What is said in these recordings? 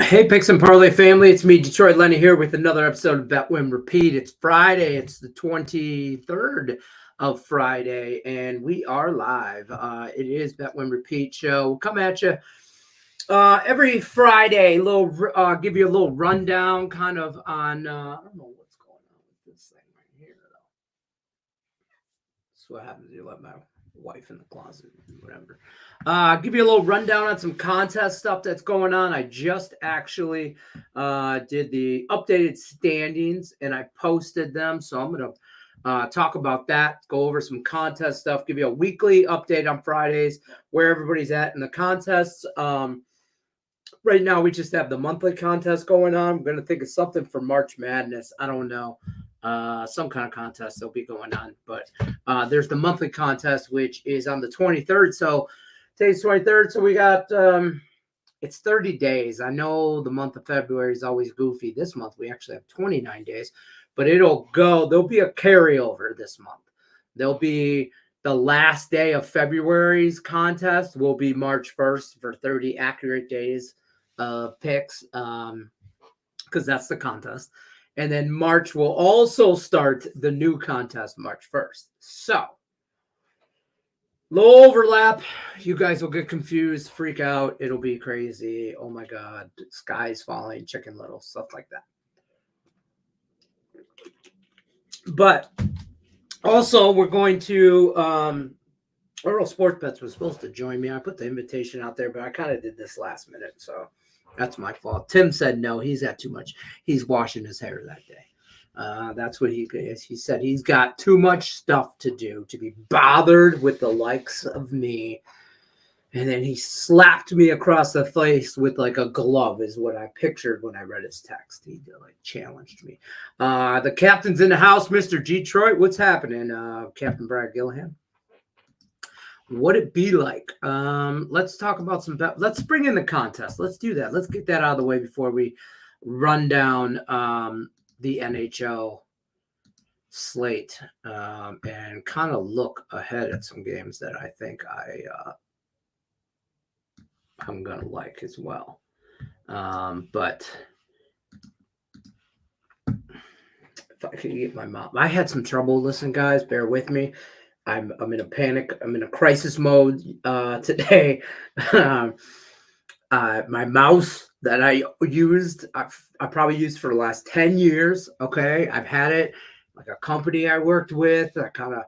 Hey, Picks and Parlay family, it's me, Detroit Lenny, here with another episode of Bet Win Repeat. It's Friday, it's the 23rd of Friday, and we are live. It is Bet Win Repeat show. We'll come at you every Friday, give you a little rundown kind of on, I don't know what's going on with this thing right here, though. That's what happens. You let my wife in the closet, whatever. Give you a little rundown on some contest stuff that's going on. I just actually did the updated standings and I posted them, so I'm gonna talk about that, go over some contest stuff, give you a weekly update on Fridays where everybody's at in the contests. Right now we just have the monthly contest going on. I'm gonna think of something for March Madness. I don't know. Some kind of contest will be going on, but there's the monthly contest, which is on the 23rd. So today's 23rd. So we got it's 30 days. I know the month of February is always goofy. This month we actually have 29 days, but there'll be a carryover this month. There'll be the last day of February's contest will be March 1st for 30 accurate days of picks, because that's the contest. And then March will also start the new contest March 1st. So, low overlap. You guys will get confused, freak out. It'll be crazy. Oh my God. Sky's falling, Chicken Little, stuff like that. But also, we're going to, Earl Sports Bets was supposed to join me. I put the invitation out there, but I kind of did this last minute. So, that's my fault. Tim said no. He's had too much. He's washing his hair that day. That's what he is. He said he's got too much stuff to do to be bothered with the likes of me. And then he slapped me across the face with like a glove is what I pictured when I read his text. He like challenged me. The captain's in the house, Mr. Detroit. What's happening, Captain Brad Gillihan? What it be like? Let's talk about some bet. Let's bring in the contest. Let's do that. Let's get that out of the way before we run down the NHL slate and kind of look ahead at some games that I think I'm gonna like as well. But if I could get my mom, I had some trouble. Listen, guys, bear with me. I'm in a panic. I'm in a crisis mode today. My mouse that I used, I probably used for the last 10 years. Okay. I've had it like a company I worked with. I kind of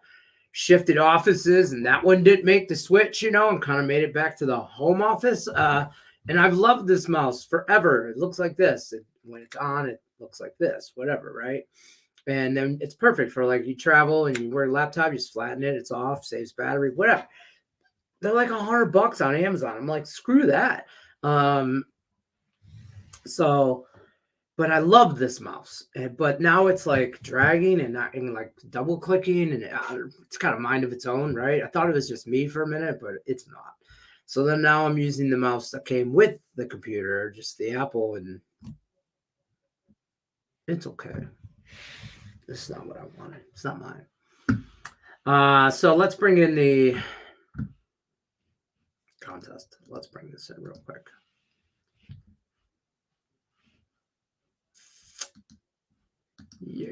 shifted offices and that one didn't make the switch, and kind of made it back to the home office. And I've loved this mouse forever. It looks like this. When it's on, it looks like this, whatever. Right. And then it's perfect for like you travel and you wear a laptop, you just flatten it, it's off, saves battery, whatever. They're like $100 on Amazon. I'm like, screw that. But I love this mouse. But now it's like dragging and not and like double clicking, and it's got a mind of its own, right? I thought it was just me for a minute, but it's not. So then now I'm using the mouse that came with the computer, just the Apple, and it's okay. This is not what I wanted. It's not mine. So let's bring in the contest. Let's bring this in real quick. Yeah.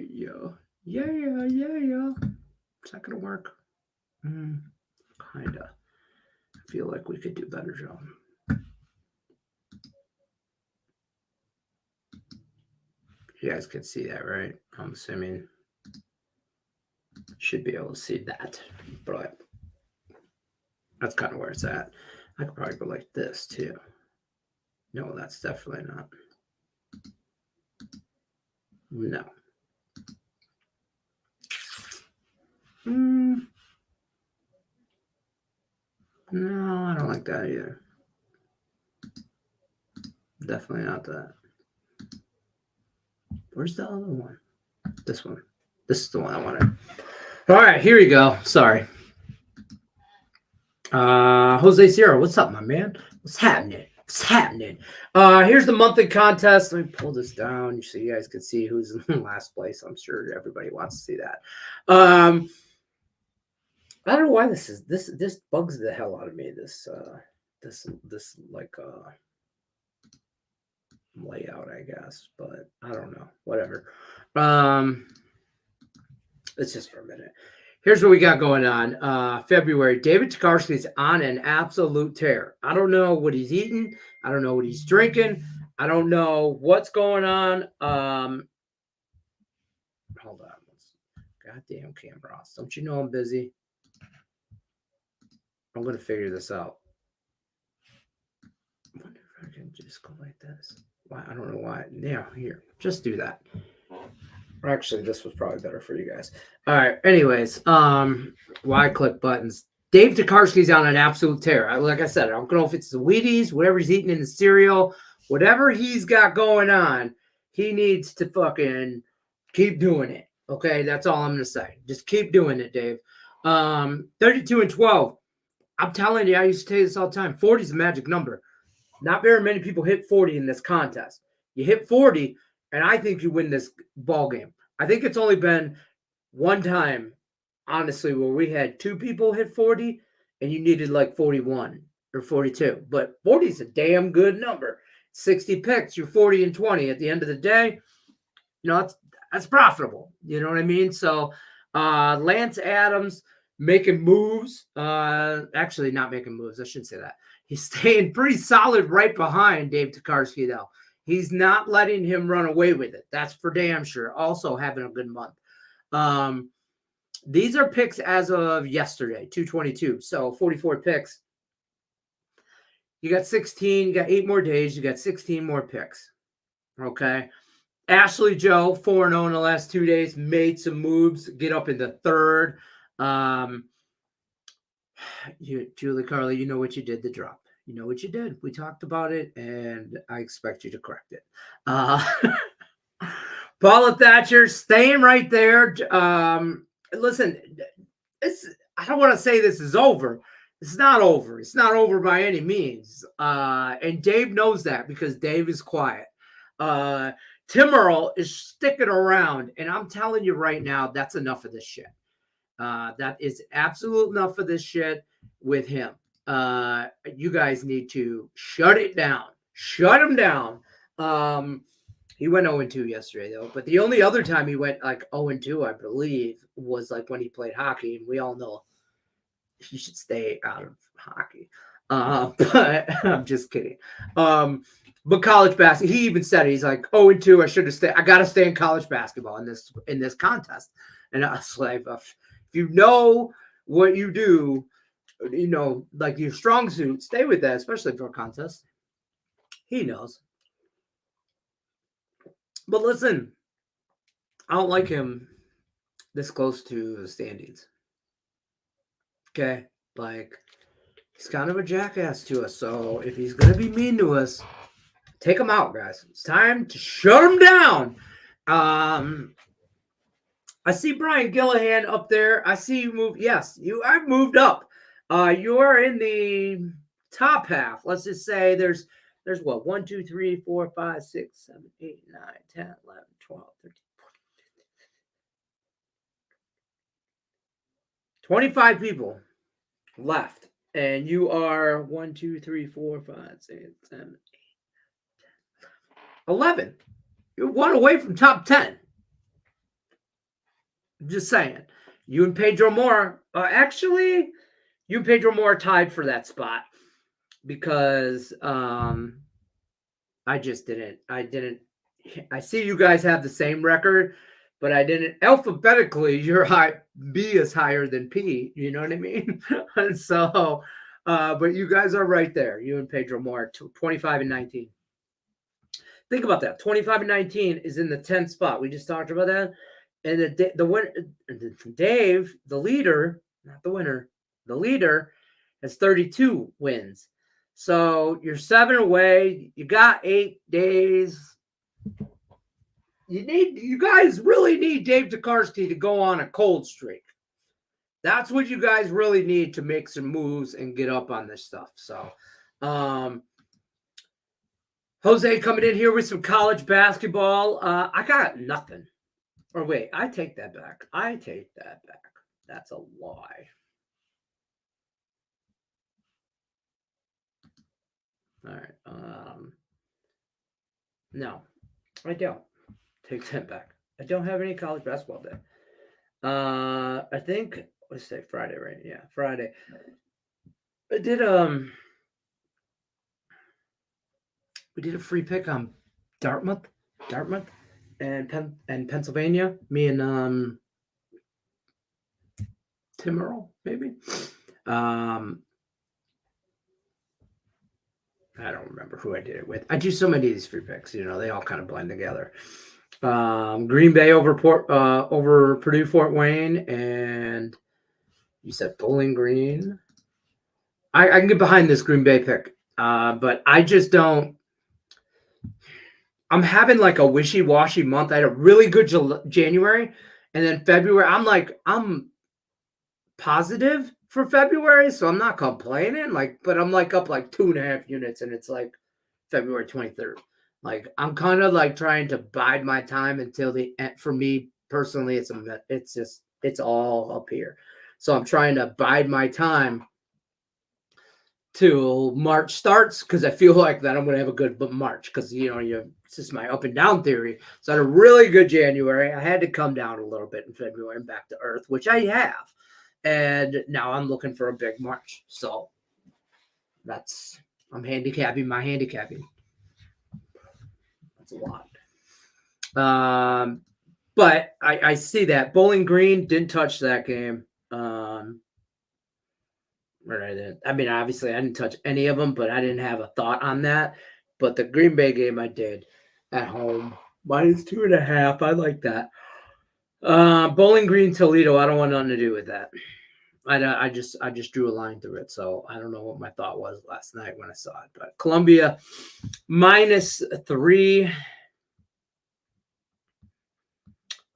Is that gonna work? Kinda. I feel like we could do better job. You guys can see that, right? I'm assuming should be able to see that, but that's kind of where it's at. I could probably go like this too. No, that's definitely not. No. No, I don't like that either. Definitely not that. Where's the other one? This one. This is the one I wanted. All right, here we go. Sorry. Jose Sierra, what's up, my man? What's happening? Here's the monthly contest. Let me pull this down so you guys can see who's in last place. I'm sure everybody wants to see that. I don't know why this bugs the hell out of me. This like layout, I guess, but I don't know. Whatever. It's just for a minute. Here's what we got going on. February, David Tokarski's on an absolute tear. I don't know what he's eating. I don't know what he's drinking. I don't know what's going on. Hold on. Goddamn camera off. Don't you know I'm busy? I'm going to figure this out. I wonder if I can just go like this. Why? I don't know why. Yeah, here. Just do that. Or actually, this was probably better for you guys. All right. Anyways, why click buttons? Dave Tokarski's on an absolute tear. Like I said, I don't know if it's the Wheaties, whatever he's eating in the cereal, whatever he's got going on, he needs to fucking keep doing it. Okay, that's all I'm gonna say. Just keep doing it, Dave. 32-12. I'm telling you, I used to tell you this all the time. 40 is a magic number. Not very many people hit 40 in this contest. You hit 40, and I think you win this ball game. I think it's only been one time, honestly, where we had two people hit 40, and you needed like 41 or 42. But 40 is a damn good number. 60 picks, you're 40-20. At the end of the day, you know, that's profitable. You know what I mean? So Lance Adams making moves. Actually, not making moves. I shouldn't say that. He's staying pretty solid right behind Dave Tokarski, though. He's not letting him run away with it. That's for damn sure. Also having a good month. These are picks as of yesterday, 2/22. So 44 picks. You got 16. You got 8 more days. You got 16 more picks. Okay. Ashley Joe, 4-0 in the last 2 days, made some moves, get up in the third. Julie Carly, you know what you did, the drop. You know what you did. We talked about it, and I expect you to correct it. Paula Thatcher staying right there. Listen, I don't want to say this is over. It's not over. It's not over by any means. And Dave knows that because Dave is quiet. Tim Earl is sticking around, and I'm telling you right now, that's enough of this shit. That is absolute enough of this shit with him. You guys need to shut it down. Shut him down. He went 0-2 yesterday, though. But the only other time he went like 0-2, I believe, was like when he played hockey. And we all know he should stay out of hockey. But I'm just kidding. But college basketball, he even said it. He's like 0-2. I should have stayed. I got to stay in college basketball in this contest. And I was like, if you know what you do, you know, like your strong suit, stay with that, especially for a contest. He knows. But listen, I don't like him this close to the standings. Okay? Like, he's kind of a jackass to us. So if he's going to be mean to us, take him out, guys. It's time to shut him down. I see Brian Gillihan up there. I see you move. Yes, I've moved up. You are in the top half. Let's just say there's what? 1, 2, 3, 4, 5, 6, 7, 8, 9, 10, 11, 12, 13, 25 people left. And you are 1, 2, 3, 4, 5, 6, 7, 8, 11. You're one away from top 10. Just saying. You and Pedro Moore, actually, you and Pedro Moore tied for that spot because I just didn't. I see you guys have the same record, but I didn't. Alphabetically, your B is higher than P. You know what I mean? And so, but you guys are right there. You and Pedro Moore, 25-19. Think about that. 25-19 is in the 10th spot. We just talked about that. And the winner, Dave, the leader, not the winner, the leader has 32 wins. So you're 7 away. You got 8 days. You guys really need Dave Tokarski to go on a cold streak. That's what you guys really need to make some moves and get up on this stuff. So, Jose coming in here with some college basketball. I got nothing. Or wait, I take that back. That's a lie. All right. No, I don't. Take that back. I don't have any college basketball day. I think let's say Friday, right? Yeah, Friday. I did we did a free pick on Dartmouth, and Pennsylvania. Me and Tim Earl, maybe. Um, I don't remember who I did it with. I do so many of these free picks. They all kind of blend together. Green Bay over Purdue Fort Wayne, and you said Bowling Green. I can get behind this Green Bay pick, but I just don't. I'm having like a wishy-washy month. I had a really good January, and then February, I'm positive for February, so I'm not complaining. But I'm like up like 2.5 units, and it's like February 23rd. Like I'm kind of like trying to bide my time until the end. For me personally, it's all up here, so I'm trying to bide my time till March starts because I feel like that I'm going to have a good March because it's just my up and down theory. So I had a really good January. I had to come down a little bit in February and back to earth, which I have, and now I'm looking for a big March. So I'm handicapping my handicapping. That's a lot. But I see that Bowling Green didn't touch that game. I mean, obviously, I didn't touch any of them, but I didn't have a thought on that. But the Green Bay game, I did at home. -2.5. I like that. Bowling Green, Toledo. I don't want nothing to do with that. I just drew a line through it, so I don't know what my thought was last night when I saw it. But Columbia -3.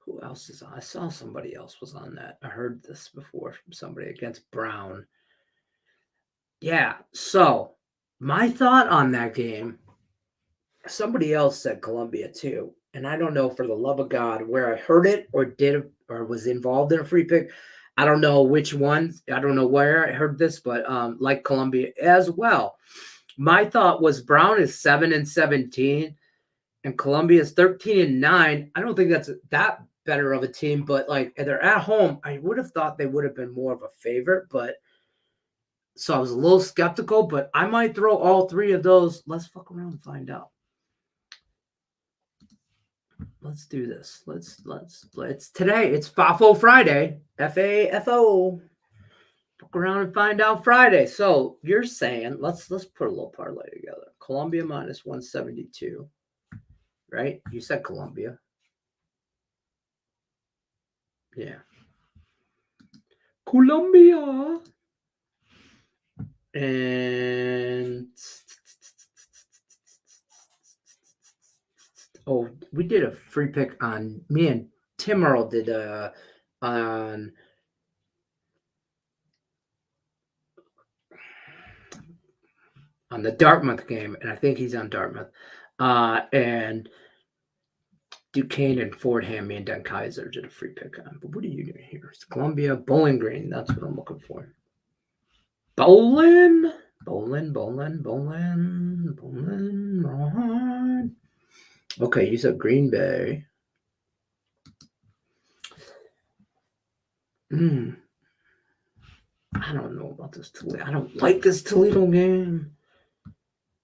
Who else is on? I saw somebody else was on that. I heard this before from somebody against Brown. Yeah, so my thought on that game, somebody else said Columbia too, and I don't know for the love of God where I heard it or was involved in a free pick. I don't know which one. I don't know where I heard this, but like Columbia as well. My thought was Brown is 7-17, and Columbia is 13-9. I don't think that's that better of a team, but like they're at home. I would have thought they would have been more of a favorite, but. So I was a little skeptical, but I might throw all three of those. Let's fuck around and find out. Let's do this. Let's today. It's FAFO Friday. FAFO. Fuck around and find out Friday. So you're saying let's put a little parlay together. Columbia -172. Right? You said Columbia. Yeah. Columbia. And we did a free pick on me and Tim Earl did on the Dartmouth game, and I think he's on Dartmouth. And Duquesne and Fordham, me and Dan Kaiser did a free pick on. But what are you doing here? It's Columbia, Bowling Green. That's what I'm looking for. Bowling. Okay, you said Green Bay. I don't know about this Toledo. I don't like this Toledo game.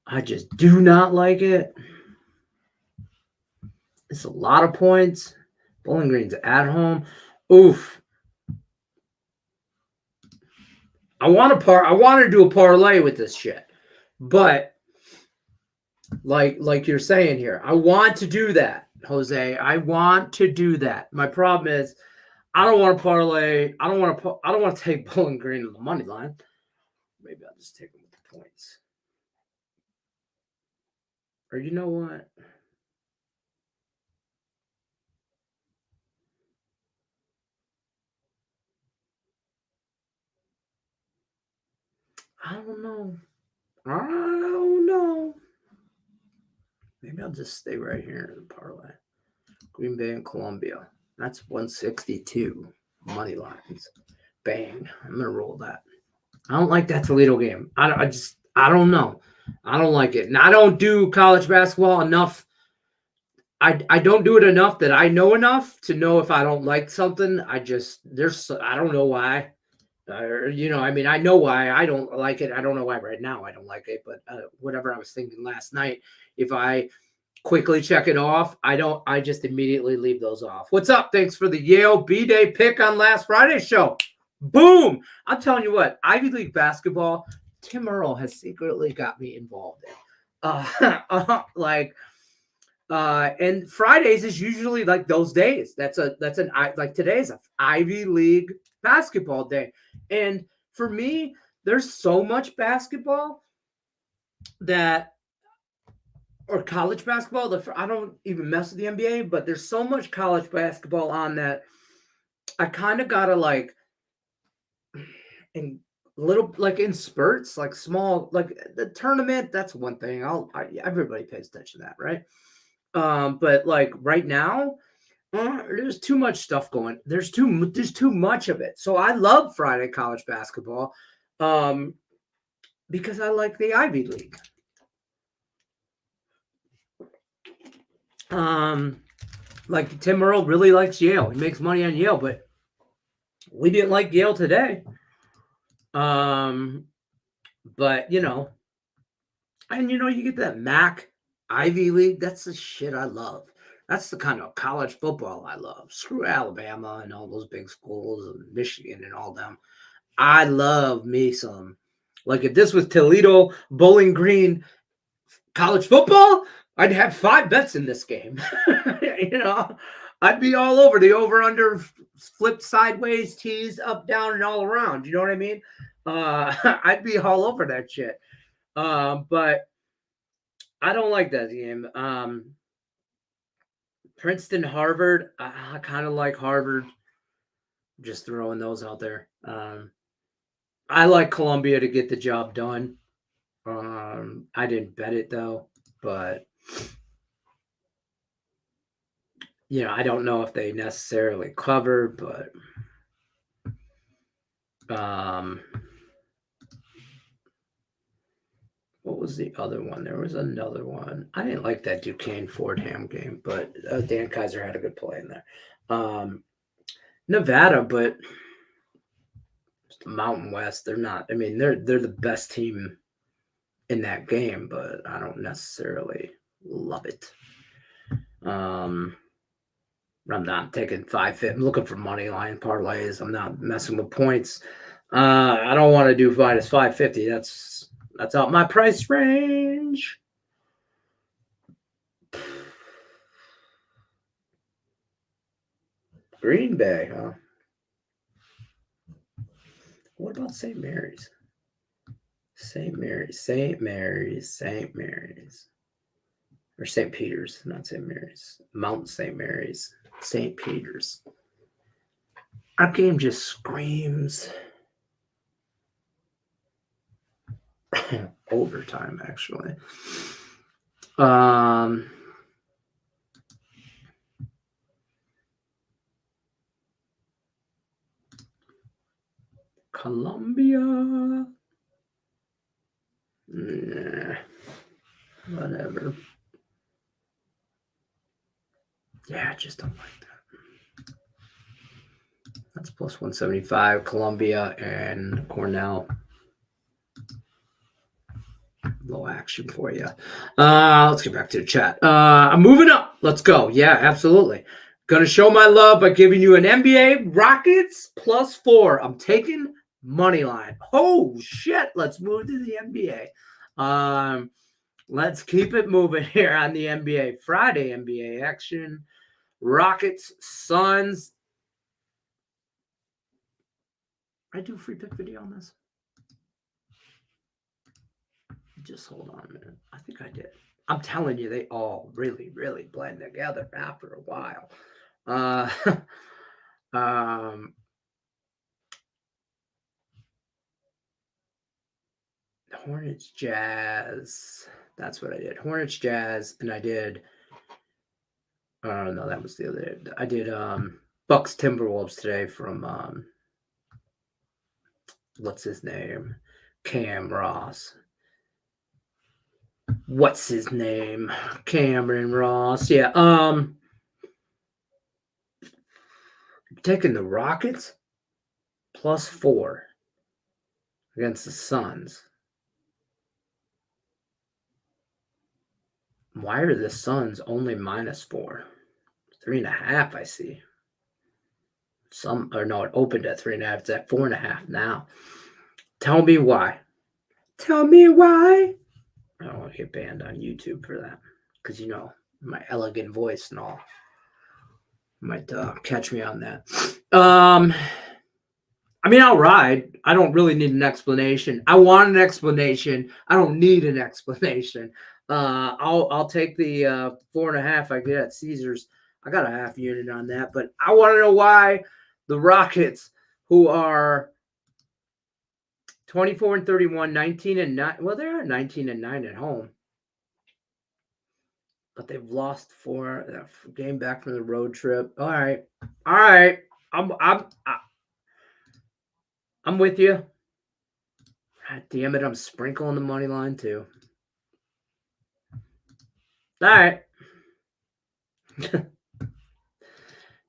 I just do not like it. It's a lot of points. Bowling Green's at home. Oof. I want to do a parlay with this shit. But like you're saying here, I want to do that, Jose. I want to do that. My problem is I don't want to parlay. I don't want to take Bowling Green on the money line. Maybe I'll just take them with the points. Or you know what? I don't know. Maybe I'll just stay right here in the parlay. Green Bay and Columbia. That's 162 money lines. Bang. I'm going to roll that. I don't like that Toledo game. I don't know. I don't like it. And I don't do college basketball enough I don't do it enough that I know enough to know if I don't like something. I don't know why. I mean, I know why I don't like it. I don't know why right now I don't like it, but whatever I was thinking last night, if I quickly check it off, I just immediately leave those off. What's up? Thanks for the Yale B-Day pick on last Friday's show. Boom! I'm telling you what, Ivy League basketball, Tim Earl has secretly got me involved in. And Fridays is usually like those days. Like today's an Ivy League basketball day. And for me, there's so much basketball or college basketball that I don't even mess with the NBA, but there's so much college basketball on that I kind of gotta like in little like in spurts, like small, like the tournament. That's one thing. Everybody pays attention to that, right? But like right now, there's too much stuff going. There's too much of it. So I love Friday college basketball, because I like the Ivy League. Like Tim Earl really likes Yale. He makes money on Yale, but we didn't like Yale today. But and you get that MAC Ivy League. That's the shit I love. That's the kind of college football I love. Screw Alabama and all those big schools and Michigan and all them. I love me some. Like if this was Toledo Bowling Green college football, I'd have 5 bets in this game. I'd be all over the over-under, flipped sideways, tees up, down, and all around. You know what I mean? I'd be all over that shit. But I don't like that game. Princeton, Harvard. I kind of like Harvard. Just throwing those out there. I like Columbia to get the job done. I didn't bet it though, but I don't know if they necessarily cover, but what was the other one? There was another one. I didn't like that Duquesne-Fordham game, but Dan Kaiser had a good play in there. Nevada, but Mountain West, they're not. I mean, they're the best team in that game, but I don't necessarily love it. I'm not taking 5-5. I'm looking for money line parlays. I'm not messing with points. I don't want to do minus 550. That's out my price range. Green Bay, huh? What about St. Mary's? St. Mary's. Or St. Peter's, not St. Mary's. Mount St. Mary's. St. Peter's. Our game just screams overtime, actually. Columbia. Nah, whatever. Yeah, I just don't like that. That's plus 175. Columbia and Cornell. Low action for you. Let's get back to the chat. I'm moving up. Let's go. Yeah, absolutely. Gonna show my love by giving you an NBA Rockets plus 4. I'm taking money line. Oh shit! Let's move to the NBA. Let's keep it moving here on the NBA. Friday NBA action. Rockets, Suns. I do a free pick video on this. Just hold on a minute. I think I did. I'm telling you, they all really, really blend together after a while. Hornets, Jazz. That's what I did. Hornets, Jazz, and I did. No, that was the other day. I did Bucks, Timberwolves today from what's his name? Cam Ross. what's his name? Cameron Ross. Yeah. Taking the Rockets +4 against the Suns. Why are the Suns only -4? 3.5, I see. It opened at 3.5. It's at 4.5 now. Tell me why. Tell me why. I don't want to get banned on YouTube for that because my elegant voice and all might catch me on that. I mean, I'll ride. I don't really need an explanation. I want an explanation. I don't need an explanation. I'll take the 4.5 I get at Caesars. I got a half unit on that, but I want to know why the Rockets, who are 24-31, 19-9. Well, they're 19-9 at home, but they've lost 4 game back from the road trip. All right. I'm with you. God damn it, I'm sprinkling the money line too. All right.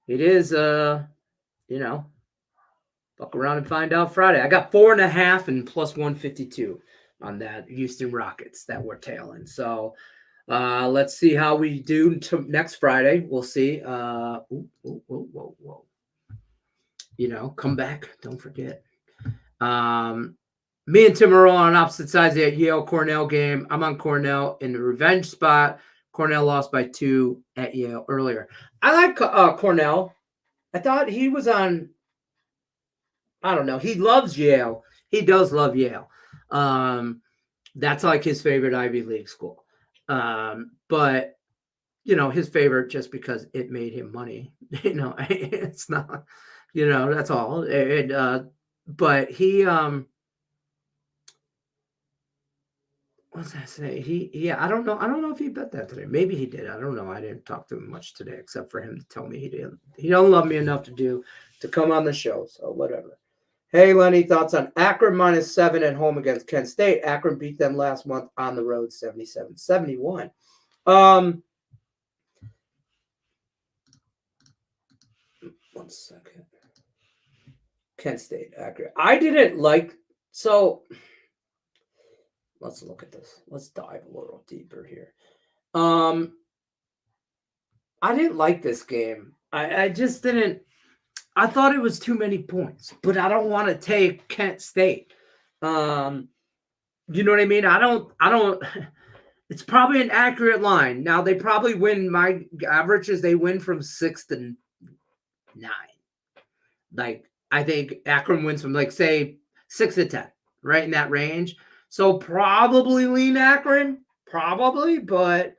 It is, fuck around and find out Friday. I got 4.5 and +152 on that Houston Rockets that we're tailing. So let's see how we do next Friday. We'll see. Whoa. Come back. Don't forget. Me and Tim are all on opposite sides of that Yale-Cornell game. I'm on Cornell in the revenge spot. Cornell lost by 2 at Yale earlier. I like Cornell. I thought he was on, I don't know. He loves Yale. He does love Yale. That's like his favorite Ivy League school. But, his favorite just because it made him money. It's not, that's all. But he, what was I say? I don't know. I don't know if he bet that today. Maybe he did. I don't know. I didn't talk to him much today, except for him to tell me he didn't. He don't love me enough to come on the show. So whatever. Hey, Lenny, thoughts on Akron -7 at home against Kent State? Akron beat them last month on the road, 77-71. 1 second. Kent State, Akron. I didn't like so. Let's look at this. Let's dive a little deeper here. I didn't like this game. I just didn't. I thought it was too many points, but I don't want to take Kent State. You know what I mean? I don't. It's probably an accurate line. Now they probably win. My average is they win from 6 to 9. Like I think Akron wins from say 6 to 10, right in that range. So probably lean Akron, probably, but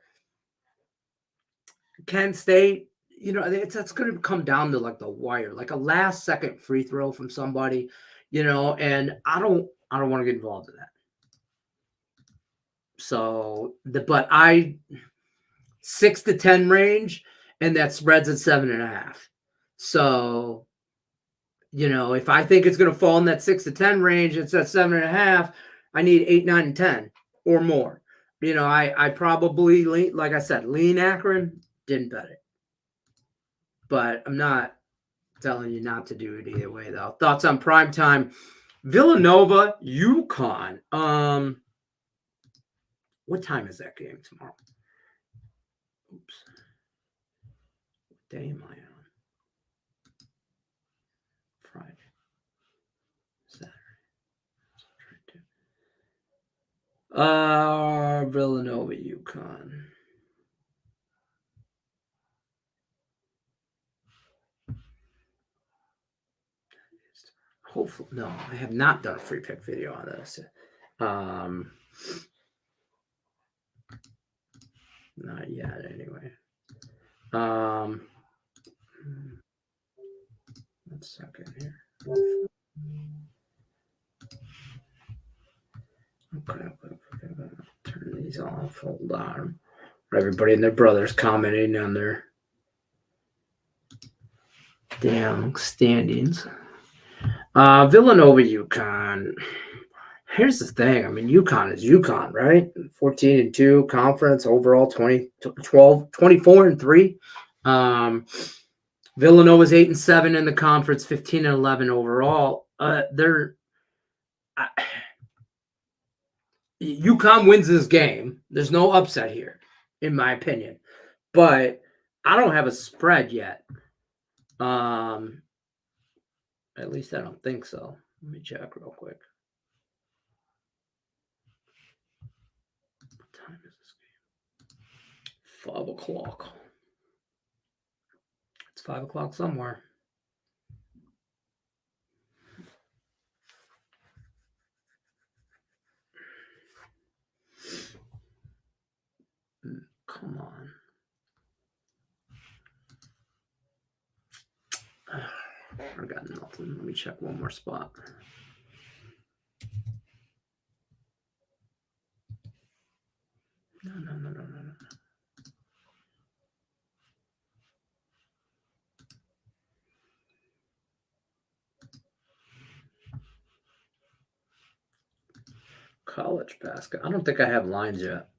Kent State, that's going to come down to the wire, like a last second free throw from somebody, and I don't want to get involved in that. So but 6 to 10 range, and that spreads at 7.5. So, if I think it's going to fall in that 6 to 10 range, it's at 7.5. I need 8, 9, and 10 or more. I probably lean, like I said, lean Akron, didn't bet it. But I'm not telling you not to do it either way, though. Thoughts on primetime? Villanova, UConn. What time is that game tomorrow? Oops. What day am I on? Friday. Saturday. Villanova, UConn. Hopefully, no, I have not done a free pick video on this. Not yet, anyway. 1 second here. Okay, turn these off. Hold on. Everybody and their brothers commenting on their damn standings. Villanova, UConn. Here's the thing. I mean, UConn is UConn, right? 14-2 conference overall, 24-3. Villanova's 8-7 in the conference, 15-11 overall. UConn wins this game. There's no upset here, in my opinion. But I don't have a spread yet. At least I don't think so. Let me check real quick. What time is this game? 5 o'clock. It's 5 o'clock somewhere. Come on. I got nothing. Let me check one more spot. No. College basket. I don't think I have lines yet.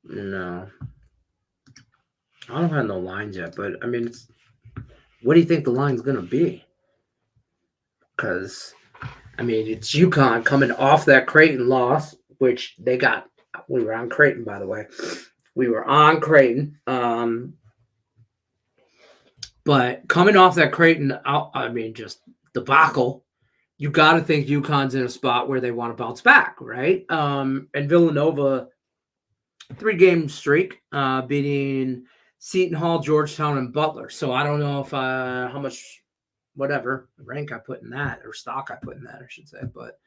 No. I don't have no lines yet, but I mean, what do you think the line's going to be? Because, I mean, it's UConn coming off that Creighton loss, which they got. We were on Creighton, by the way. We were on Creighton. But coming off that Creighton, I mean, just debacle, you got to think UConn's in a spot where they want to bounce back, right? And Villanova, 3-game streak, beating Seton Hall, Georgetown, and Butler. So I don't know if how much, whatever rank I put in that, or stock I put in that, I should say. But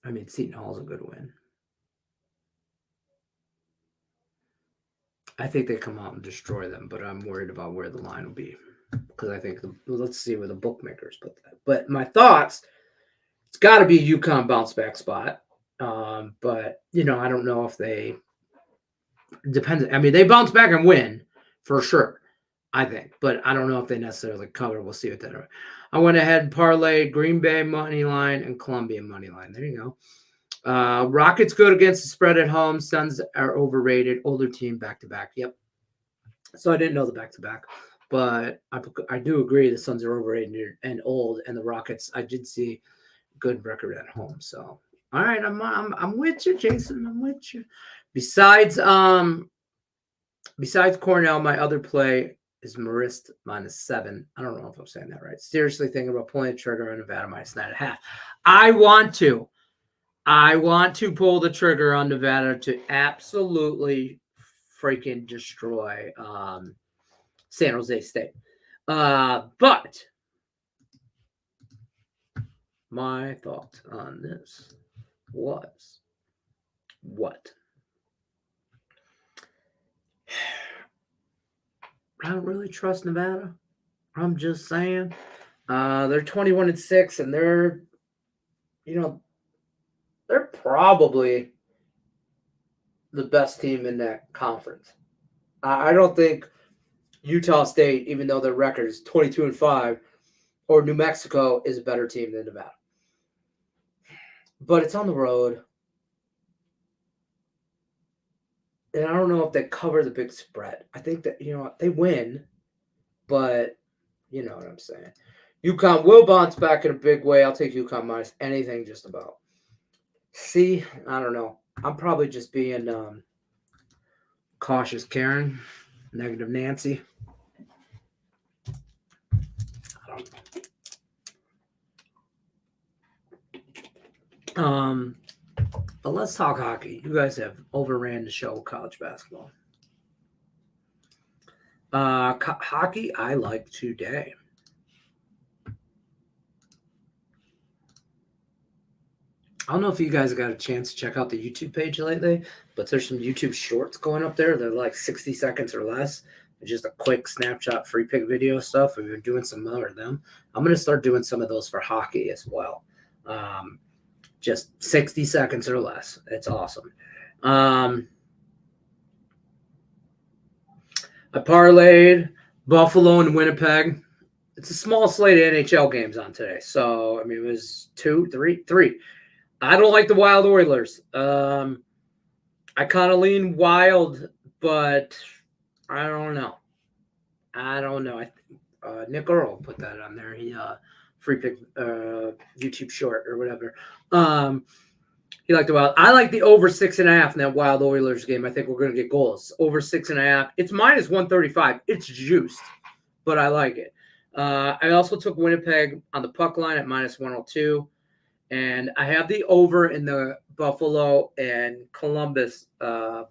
I mean, Seton Hall's a good win. I think they come out and destroy them, but I'm worried about where the line will be because I think let's see where the bookmakers put that. But my thoughts, it's got to be a UConn bounce back spot. But I don't know if they depends. I mean, they bounce back and win for sure, I think, but I don't know if they necessarily cover. We'll see what that are. I went ahead and parlayed Green Bay money line and Columbia money line. There you go. Rockets good against the spread at home. Suns are overrated. Older team back-to-back. Yep. So I didn't know the back-to-back, but I do agree the Suns are overrated and old, and the Rockets, I did see good record at home. So, all right, I'm with you, Jason. I'm with you. Besides Cornell, my other play is Marist -7. I don't know if I'm saying that right. Seriously thinking about pulling the trigger on Nevada -9.5. I want to pull the trigger on Nevada to absolutely freaking destroy San Jose State. But my thought on this was what? I don't really trust Nevada. I'm just saying. They're 21-6, and they're probably the best team in that conference. I don't think Utah State, even though their record is 22-5, or New Mexico is a better team than Nevada. But it's on the road. And I don't know if they cover the big spread. I think that, they win, but you know what I'm saying. UConn will bounce back in a big way. I'll take UConn minus anything just about. See, I don't know. I'm probably just being cautious, Karen. Negative Nancy. I don't know. But let's talk hockey. You guys have overran the show with college basketball. Hockey, I like today. I don't know if you guys got a chance to check out the YouTube page lately, but there's some YouTube shorts going up there. They're like 60 seconds or less. It's just a quick snapshot free pick video stuff. We've been doing some more of them. I'm going to start doing some of those for hockey as well. Just 60 seconds or less. It's awesome. I parlayed Buffalo and Winnipeg. It's a small slate of NHL games on today. So, I mean, it was three. I don't like the Wild Oilers. I kind of lean Wild, but I don't know. Nick Earl put that on there. He free pick YouTube short or whatever. He liked the Wild. I like the over 6.5 in that Wild Oilers game. I think we're going to get goals. Over 6.5. It's minus 135. It's juiced, but I like it. I also took Winnipeg on the puck line at minus 102. And I have the over in the Buffalo and Columbus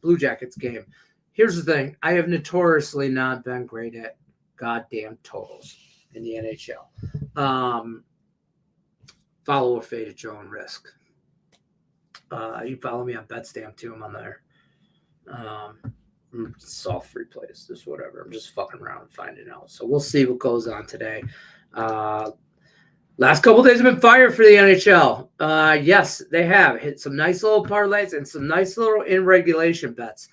Blue Jackets game. Here's the thing. I have notoriously not been great at goddamn totals in the NHL. Follow or fade at your own risk. You follow me on Betstamp too. I'm on there. Soft free plays, just whatever. I'm just fucking around and finding out. So we'll see what goes on today. Last couple of days have been fire for the NHL. Yes, they have hit some nice little parlays and some nice little in regulation bets.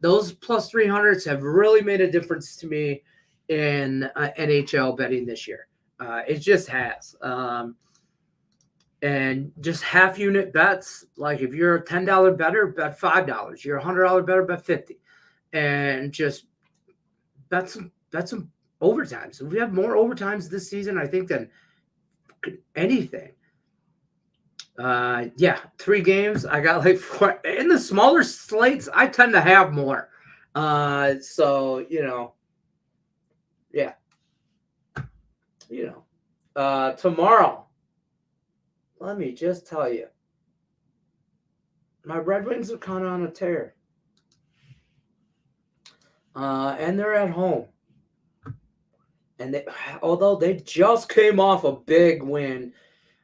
Those plus 300s have really made a difference to me in NHL betting this year. It just has. And just half unit bets, like if you're a $10 better, bet $5. You're a $100 better, bet $50. And just bet some overtimes. We have more overtimes this season, I think, than anything. 3 games. I got like 4 in the smaller slates. I tend to have more. So tomorrow, let me just tell you, my Red Wings are kind of on a tear. And they're at home. And although they just came off a big win,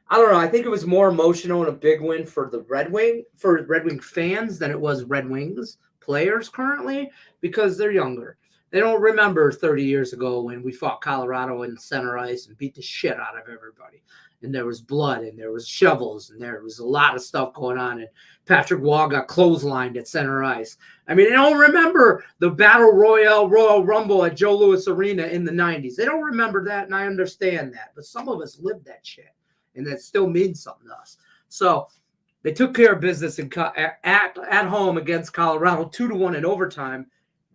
I don't know. I think it was more emotional and a big win for the Red Wing fans than it was Red Wings players currently because they're younger. They don't remember 30 years ago when we fought Colorado in center ice and beat the shit out of everybody. And there was blood and there was shovels and there was a lot of stuff going on. And Patrick Waugh got clotheslined at center ice. I mean, they don't remember the Battle Royal Rumble at Joe Louis Arena in the 90s. They don't remember that, and I understand that. But some of us lived that shit, and that still means something to us. So they took care of business at home against Colorado 2-1 in overtime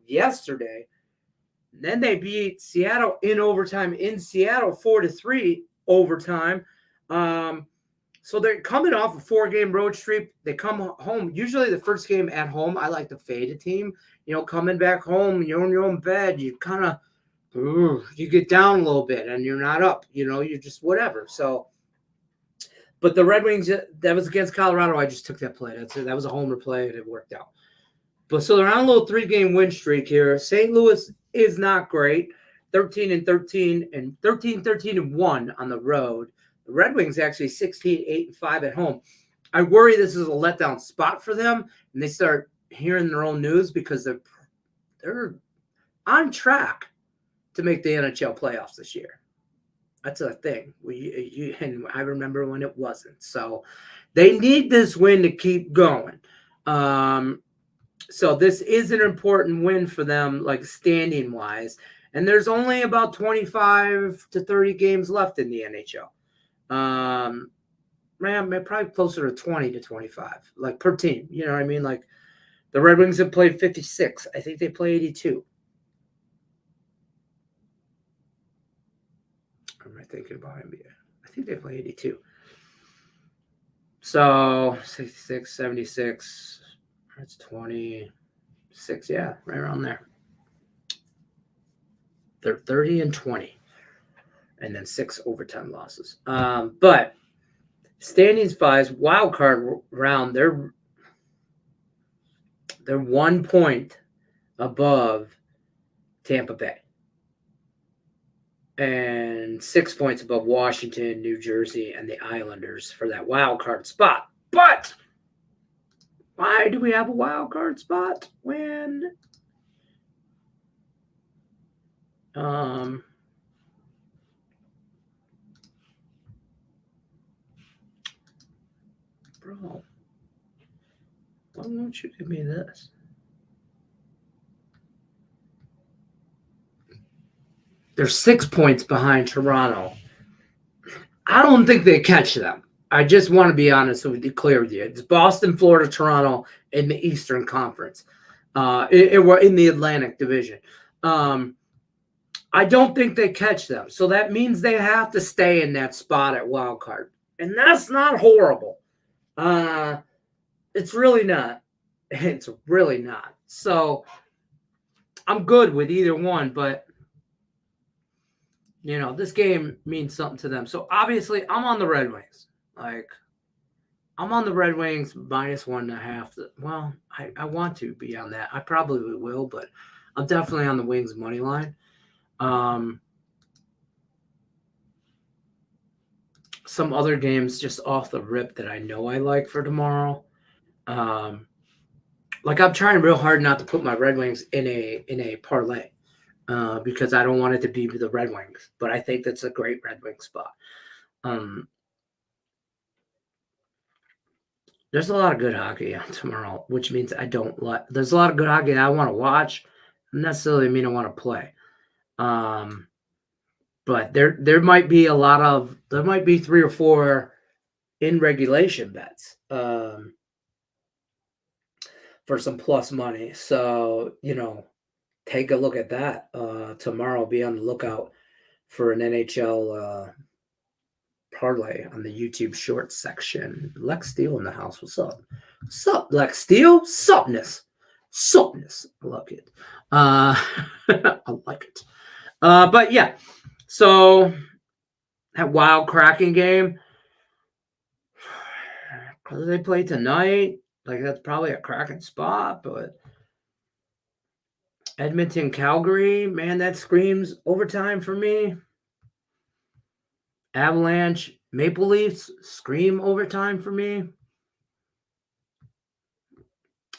yesterday. And then they beat Seattle in overtime in Seattle 4-3 overtime. So they're coming off a 4-game road streak. They come home. Usually the first game at home, I like to fade a team. Coming back home, you're in your own bed. You kind of, you get down a little bit and you're not up. You're just whatever. So, but the Red Wings, that was against Colorado. I just took that play. That was a homer play and it worked out. But so they're on a little 3-game win streak here. St. Louis is not great. 13-13 and 13-13-1 on the road. The Red Wings actually 16-8-5 at home. I worry this is a letdown spot for them, and they start hearing their own news because they're on track to make the NHL playoffs this year. That's a thing. And I remember when it wasn't. So they need this win to keep going. So this is an important win for them, like standing wise. And there's only about 25 to 30 games left in the NHL. Probably closer to 20 to 25, like per team. You know what I mean? Like the Red Wings have played 56. I think they play 82. Or am I thinking about NBA? I think they play 82. So 66, 76. That's 26. Yeah, right around there. They're 30-20. And then 6 overtime losses. But standings wise, wild card round, they're 1 point above Tampa Bay. And 6 points above Washington, New Jersey, and the Islanders for that wild card spot. But why do we have a wild card spot when bro, why don't you give me this? They're 6 points behind Toronto. I don't think they catch them. I just want to be honest with you, clear with you. It's Boston, Florida, Toronto in the Eastern Conference. We're in the Atlantic Division. I don't think they catch them. So that means they have to stay in that spot at wild card. And that's not horrible. It's really not. It's really not. So I'm good with either one, but you know, this game means something to them. So obviously I'm on the Red Wings. Like, I'm on the Red Wings -1.5. Well, I want to be on that. I probably will, but I'm definitely on the Wings money line. Some other games just off the rip that I know I like for tomorrow. Like, I'm trying real hard not to put my Red Wings in a parlay because I don't want it to be the Red Wings, but I think that's a great Red Wing spot. There's a lot of good hockey on tomorrow, which means I don't like. There's a lot of good hockey that I want to watch. Doesn't necessarily mean I want to play. But there might be there might be 3 or 4 in regulation bets for some plus money. So, you know, take a look at that tomorrow. Be on the lookout for an NHL parlay on the YouTube shorts section. Lex Steele in the house. What's up? What's up, Lex Steele? Supness. I like it. I like it. But yeah, so that wild Kraken game, because they play tonight, like that's probably a Kraken spot, but Edmonton, Calgary, man, that screams overtime for me. Avalanche, Maple Leafs scream overtime for me.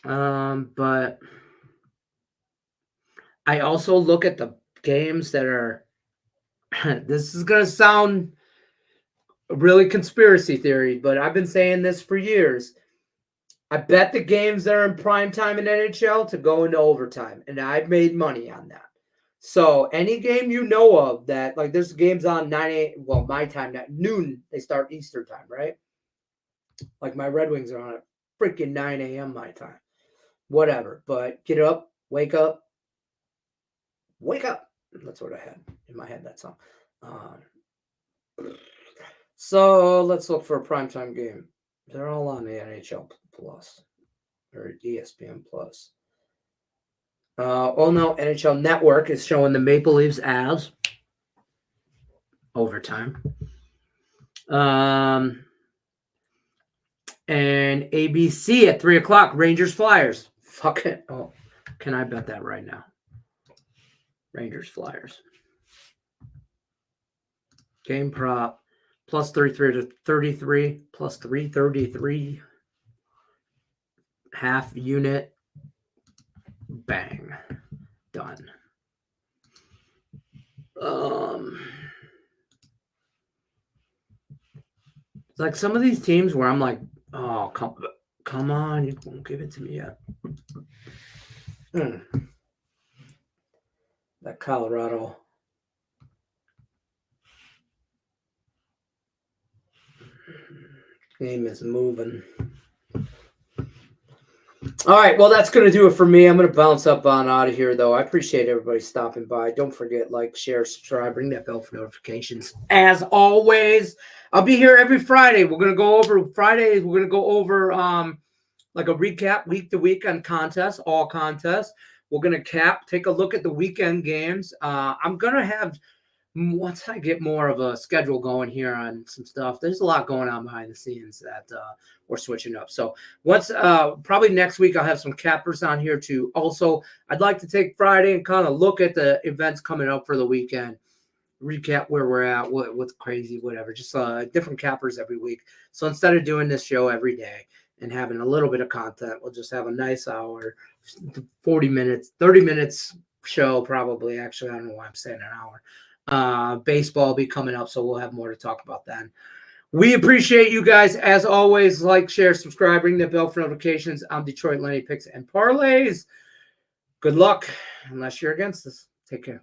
But I also look at the games that are, this is going to sound really conspiracy theory, but I've been saying this for years. I bet the games that are in prime time in NHL to go into overtime, and I've made money on that. So any game you know of that, like there's games on 9 a.m., well, my time, at noon, they start Eastern time, right? Like my Red Wings are on at freaking 9 a.m. my time. Whatever. But get up, wake up. That's what I had in my head, that song. So let's look for a primetime game. They're all on the NHL Plus or ESPN Plus. Oh no, NHL Network is showing the Maple Leafs as overtime. And ABC at 3:00, Rangers Flyers. Fuck it. Oh, can I bet that right now? Rangers Flyers. Game prop plus 33 to 33, plus 333. Half unit. Bang. Done. It's like some of these teams where I'm like, oh, come on, you won't give it to me yet. That Colorado. Game is moving. All right, well, that's going to do it for me. I'm going to bounce up on out of here, though. I appreciate everybody stopping by. Don't forget, like, share, subscribe, ring that bell for notifications. As always, I'll be here every Friday. We're going to go over Fridays. We're going to go over like a recap week to week on contests, all contests. We're going to take a look at the weekend games. I'm going to have, once I get more of a schedule going here on some stuff, there's a lot going on behind the scenes that we're switching up. So once, probably next week, I'll have some cappers on here too. Also, I'd like to take Friday and kind of look at the events coming up for the weekend, recap where we're at, what's crazy, whatever, just different cappers every week. So instead of doing this show every day and having a little bit of content, we'll just have a nice hour, 40 minutes, 30 minutes show probably. Actually, I don't know why I'm saying an hour. Baseball will be coming up, so we'll have more to talk about then. We appreciate you guys. As always, like, share, subscribe, ring the bell for notifications. I'm Detroit Lenny Picks and Parlays. Good luck, unless you're against us. Take care.